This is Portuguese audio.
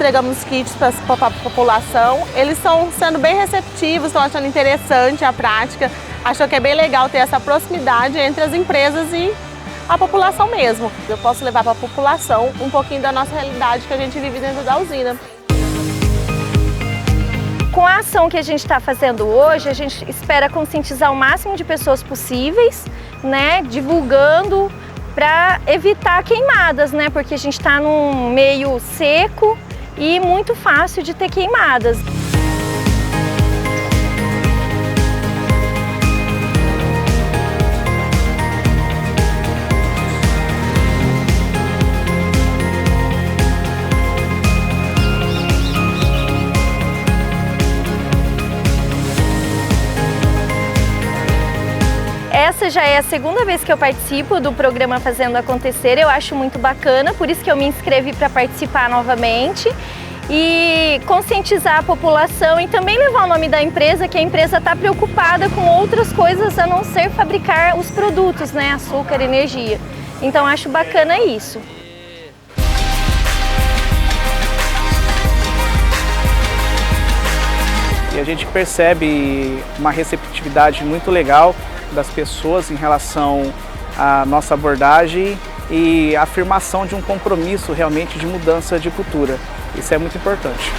entregamos kits para a população. Eles estão sendo bem receptivos, estão achando interessante a prática, acham que é bem legal ter essa proximidade entre as empresas e a população mesmo. Eu posso levar para a população um pouquinho da nossa realidade que a gente vive dentro da usina. Com a ação que a gente está fazendo hoje, a gente espera conscientizar o máximo de pessoas possíveis, né, divulgando para evitar queimadas, né, porque a gente está num meio seco e muito fácil de ter queimadas. Essa já é a segunda vez que eu participo do programa Fazendo Acontecer, eu acho muito bacana, por isso que eu me inscrevi para participar novamente e conscientizar a população e também levar o nome da empresa, que a empresa está preocupada com outras coisas a não ser fabricar os produtos, né, açúcar, energia. Então acho bacana isso. E a gente percebe uma receptividade muito legal das pessoas em relação à nossa abordagem e a afirmação de um compromisso realmente de mudança de cultura. Isso é muito importante.